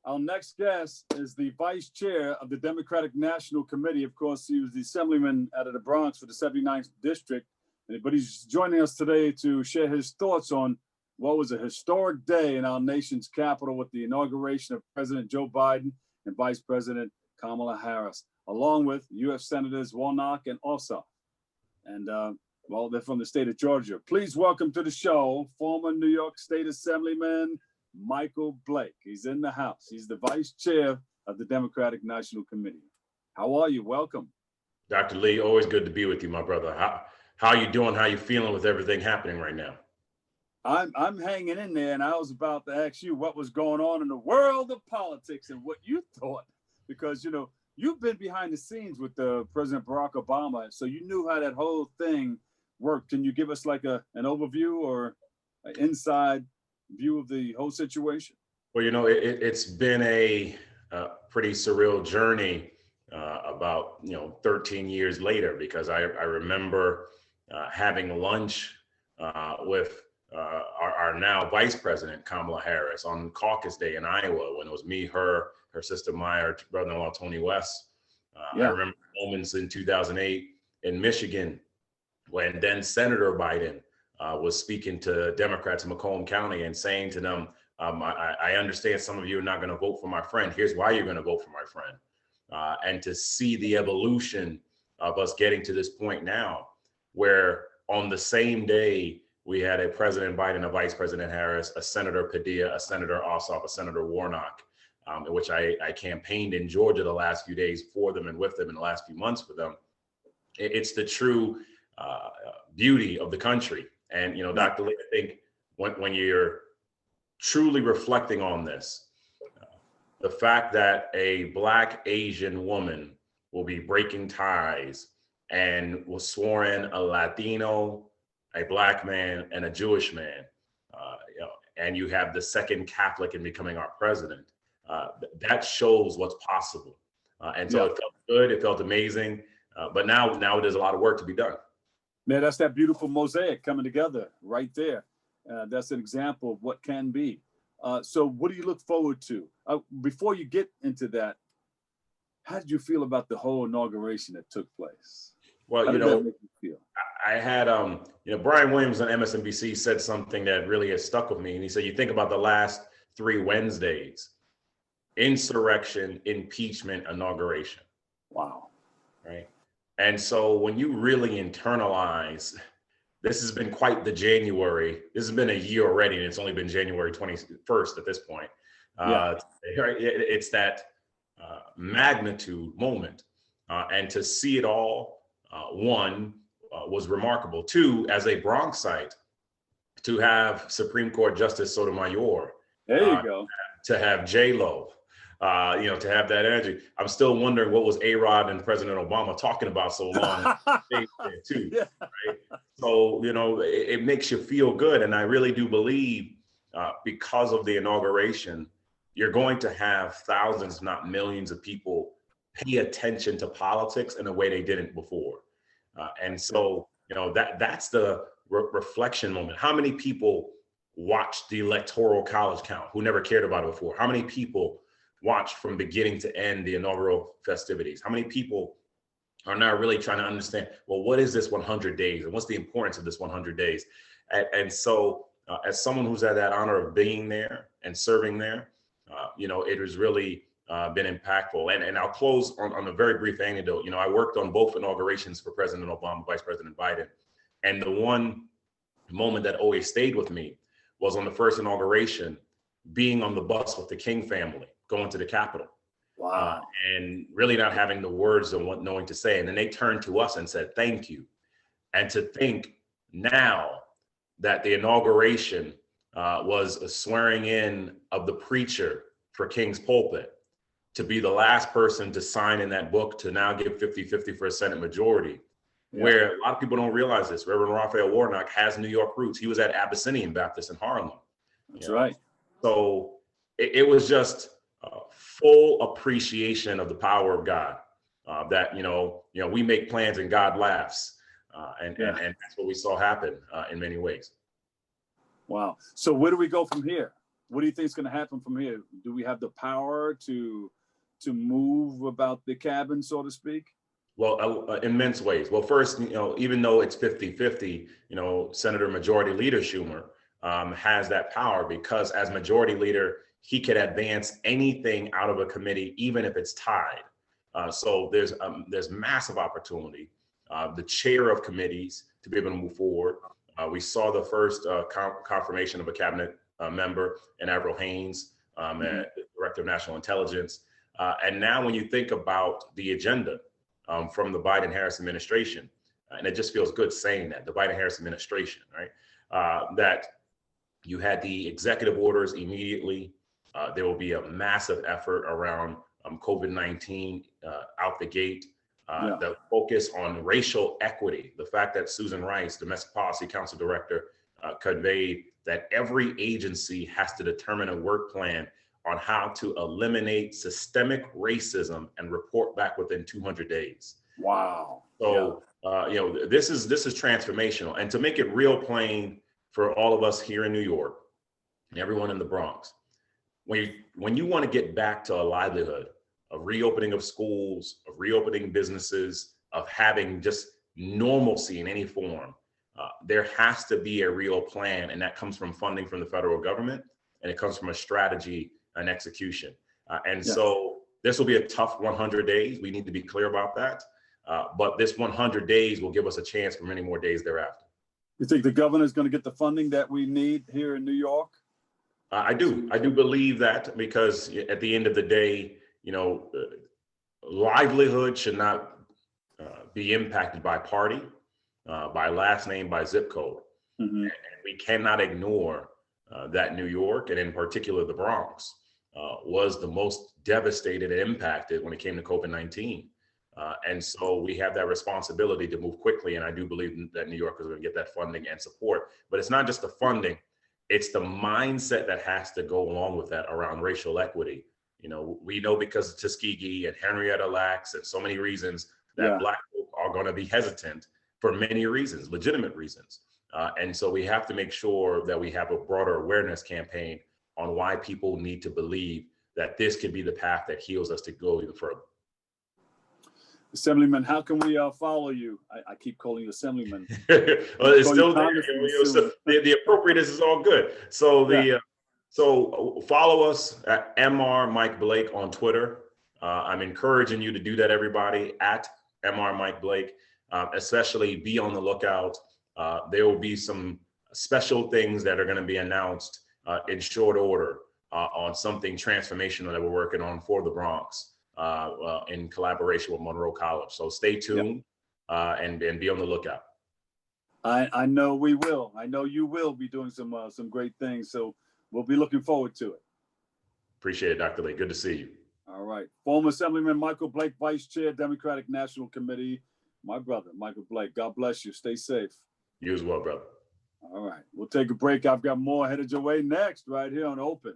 Our next guest is the vice chair of the Democratic National Committee. Of course, he was the Assemblyman out of the Bronx for the 79th District, but he's joining us today to share his thoughts on what was a historic day in our nation's capital with the inauguration of President Joe Biden and Vice President Kamala Harris, along with U.S. Senators Warnock and Ossoff. And, well, they're from the state of Georgia. Please welcome to the show former New York State Assemblyman Michael Blake. He's in the house. He's the vice chair of the Democratic National Committee. How are you? Welcome. Dr. Lee, always good to be with you, my brother. How you doing? How you feeling with everything happening right now? I'm hanging in there, and I was about to ask you what was going on in the world of politics and what you thought, because, you know, you've been behind the scenes with President Barack Obama, so you knew how that whole thing worked. Can you give us like an overview or an inside view of the whole situation? Well, you know, it's been a pretty surreal journey about 13 years later, because I remember having lunch with our now Vice President Kamala Harris on caucus day in Iowa, when it was me, her sister Maya, brother-in-law Tony West. I remember moments in 2008 in Michigan when then Senator Biden was speaking to Democrats in Macomb County and saying to them, I understand some of you are not going to vote for my friend. Here's why you're going to vote for my friend. And to see the evolution of us getting to this point now, where on the same day we had a President Biden, a Vice President Harris, a Senator Padilla, a Senator Ossoff, a Senator Warnock, in which I campaigned in Georgia the last few days for them and with them in the last few months for them. It's the true beauty of the country. And, Dr. Lee, I think when you're truly reflecting on this, the fact that a Black Asian woman will be breaking ties and was sworn a Latino, a Black man, and a Jewish man, and you have the second Catholic in becoming our president, that shows what's possible. And so it felt good, it felt amazing, but now there's a lot of work to be done. Man, that's that beautiful mosaic coming together right there. That's an example of what can be. So what do you look forward to? Before you get into that, how did you feel about the whole inauguration that took place? Well, how did that make you feel? I had, Brian Williams on MSNBC said something that really has stuck with me. And he said, you think about the last 3 Wednesdays, insurrection, impeachment, inauguration. Wow. Right. And so when you really internalize, this has been quite the January. This has been a year already, and it's only been January 21st at this point. It's that magnitude moment. And to see it all, one, was remarkable. 2, as a Bronxite, to have Supreme Court Justice Sotomayor. There you go. To have J-Lo. To have that energy. I'm still wondering what was A-Rod and President Obama talking about so long too, right? So, it makes you feel good. And I really do believe because of the inauguration, you're going to have thousands, if not millions of people pay attention to politics in a way they didn't before. And so, that's the reflection moment. How many people watched the Electoral College count who never cared about it before? How many people watched from beginning to end the inaugural festivities? How many people are now really trying to understand, well, what is this 100 days and what's the importance of this 100 days? And so as someone who's had that honor of being there and serving there, it has really been impactful. And I'll close on a very brief anecdote. I worked on both inaugurations for President Obama, Vice President Biden. And the one moment that always stayed with me was on the first inauguration, being on the bus with the King family, going to the Capitol. Wow. And really not having the words and what knowing to say. And then they turned to us and said, thank you. And to think now that the inauguration was a swearing in of the preacher for King's pulpit to be the last person to sign in that book to now give 50-50 for a Senate majority, where a lot of people don't realize this. Reverend Raphael Warnock has New York roots. He was at Abyssinian Baptist in Harlem. That's right. So it was just full appreciation of the power of God, that, we make plans and God laughs. And that's what we saw happen in many ways. Wow. So where do we go from here? what do you think is going to happen from here? Do we have the power to move about the cabin, so to speak? Well, immense ways. Well, first, even though it's 50-50, Senator Majority Leader Schumer has that power because as Majority Leader, he could advance anything out of a committee, even if it's tied. So there's massive opportunity. The chair of committees to be able to move forward. We saw the first confirmation of a cabinet member in Avril Haines, Director of National Intelligence. And now when you think about the agenda from the Biden-Harris administration, and it just feels good saying that, the Biden-Harris administration, right? That you had the executive orders immediately. There will be a massive effort around COVID-19 out the gate. The focus on racial equity, the fact that Susan Rice, Domestic Policy Council Director, conveyed that every agency has to determine a work plan on how to eliminate systemic racism and report back within 200 days. Wow. So, this is transformational. And to make it real plain for all of us here in New York and everyone in the Bronx, when you want to get back to a livelihood, of reopening of schools, of reopening businesses, of having just normalcy in any form, there has to be a real plan, and that comes from funding from the federal government, and it comes from a strategy and execution. So this will be a tough 100 days. We need to be clear about that. But this 100 days will give us a chance for many more days thereafter. You think the governor is going to get the funding that we need here in New York? I do believe that, because at the end of the day, livelihood should not be impacted by party, by last name, by zip code. And we cannot ignore that New York, and in particular the Bronx, was the most devastated and impacted when it came to COVID-19. And so we have that responsibility to move quickly. And I do believe that New York is going to get that funding and support. But it's not just the funding, it's the mindset that has to go along with that around racial equity. We know because of Tuskegee and Henrietta Lacks and so many reasons that Black folk are going to be hesitant for many reasons, legitimate reasons. And so we have to make sure that we have a broader awareness campaign on why people need to believe that this could be the path that heals us to go even further. Assemblyman, how can we follow you? I keep calling you Assemblyman. Well, it's still there. The appropriateness is all good. So so follow us at Mr. Mike Blake on Twitter. I'm encouraging you to do that, everybody, at Mr. Mike Blake. Especially be on the lookout. There will be some special things that are going to be announced in short order on something transformational that we're working on for the Bronx in collaboration with Monroe College. So stay tuned and be on the lookout. I know we will. I know you will be doing some great things. So we'll be looking forward to it. Appreciate it, Dr. Lee. Good to see you. All right. Former Assemblyman Michael Blake, Vice Chair, Democratic National Committee. My brother, Michael Blake. God bless you. Stay safe. You as well, brother. All right. We'll take a break. I've got more headed your way next right here on Open.